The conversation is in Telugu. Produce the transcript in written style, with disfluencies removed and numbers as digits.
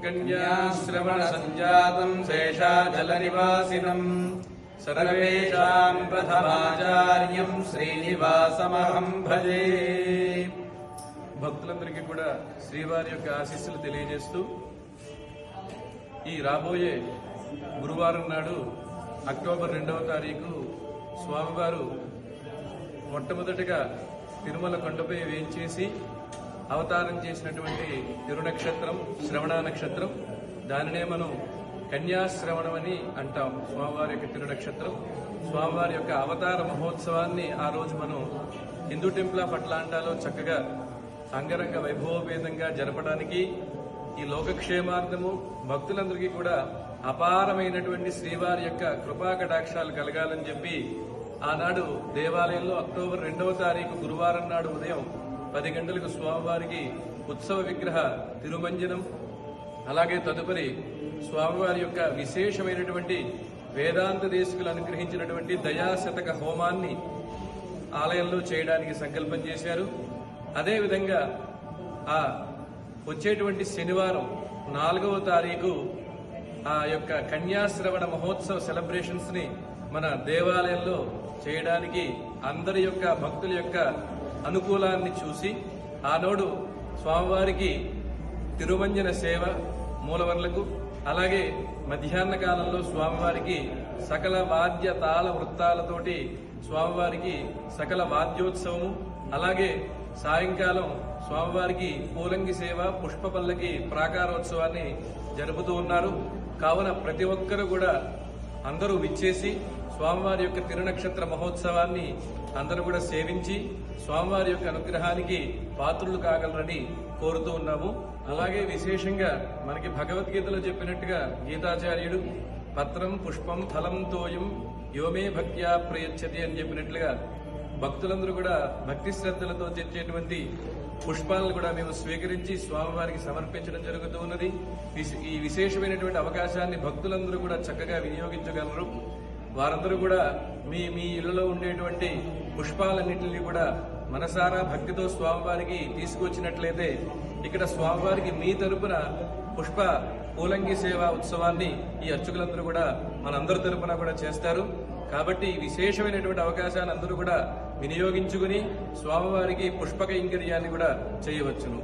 కన్యాశ్రవణ సంజాతం శేషాచలనివాసినం సర్వేషాం ప్రథమాచార్యం శ్రీనివాసమహం భజే. భక్తులందరికీ కూడా శ్రీవారి యొక్క ఆశీస్సులు తెలియజేస్తూ ఈ రాబోయే గురువారం నాడు అక్టోబర్ 2వ తారీఖు స్వామివారు మొట్టమొదటిగా తిరుమల కొండపై వేయించేసి అవతారం చేసినటువంటి తిరునక్షత్రం శ్రవణ నక్షత్రం. దానినే మనం కన్యాశ్రవణం అని అంటాం. స్వామివారి యొక్క తిరునక్షత్రం, స్వామివారి యొక్క అవతార మహోత్సవాన్ని ఆ రోజు మనం హిందూ టెంపుల్ ఆఫ్ అట్లాంటాలో చక్కగా అంగరంగ వైభవపేతంగా జరపడానికి, ఈ లోకక్షేమార్థము భక్తులందరికీ కూడా అపారమైనటువంటి శ్రీవారి యొక్క కృపా కటాక్షాలు కలగాలని చెప్పి ఆనాడు దేవాలయంలో అక్టోబర్ 2వ తారీఖు గురువారం నాడు ఉదయం 10 గంటలకు స్వామివారికి ఉత్సవ విగ్రహ తిరుమంజనం, అలాగే తదుపరి స్వామివారి యొక్క విశేషమైనటువంటి వేదాంత దేశికులు అనుగ్రహించినటువంటి దయాశతక హోమాన్ని ఆలయంలో చేయడానికి సంకల్పం చేశారు. అదేవిధంగా ఆ వచ్చేటువంటి శనివారం 4వ తారీఖు ఆ యొక్క కన్యాశ్రవణ మహోత్సవ సెలబ్రేషన్స్ ని మన దేవాలయంలో చేయడానికి అందరి యొక్క భక్తుల యొక్క అనుకూలాన్ని చూసి ఆనాడు స్వామివారికి తిరుమంజన సేవ మూలవర్లకు, అలాగే మధ్యాహ్న కాలంలో స్వామివారికి సకల వాద్య తాళ వృత్తాలతోటి స్వామివారికి సకల వాద్యోత్సవము, అలాగే సాయంకాలం స్వామివారికి పూలంగి సేవ పుష్ప పల్లకి ప్రాకారోత్సవాన్ని జరుపుతూ ఉన్నారు. కావున ప్రతి ఒక్కరూ కూడా అందరూ విచ్చేసి స్వామివారి యొక్క తిరునక్షత్ర మహోత్సవాన్ని అందరూ కూడా సేవించి స్వామివారి యొక్క అనుగ్రహానికి పాత్రులు కాగలరని కోరుతూ ఉన్నాము. అలాగే విశేషంగా మనకి భగవద్గీతలో చెప్పినట్టుగా గీతాచార్యుడు పత్రం పుష్పం ఫలం తోయం యోమే భక్త్యా ప్రయచ్చతి అని చెప్పినట్లుగా భక్తులందరూ కూడా భక్తి శ్రద్ధలతో తెచ్చేటువంటి పుష్పాలను కూడా మేము స్వీకరించి స్వామివారికి సమర్పించడం జరుగుతూ ఉన్నది. ఈ విశేషమైనటువంటి అవకాశాన్ని భక్తులందరూ కూడా చక్కగా వినియోగించగలరు. వారందరూ కూడా మీ మీ ఇళ్లలో ఉండేటువంటి పుష్పాలన్నింటినీ కూడా మనసారా భక్తితో స్వామివారికి తీసుకొచ్చినట్లయితే ఇక్కడ స్వామివారికి మీ తరపున పుష్ప పూలంగి సేవా ఉత్సవాన్ని ఈ అర్చకులందరూ కూడా మనందరి తరపున కూడా చేస్తారు. కాబట్టి ఈ విశేషమైనటువంటి అవకాశాన్ని అందరూ కూడా వినియోగించుకుని స్వామివారికి పుష్ప కైంకర్యాన్ని కూడా చేయవచ్చును.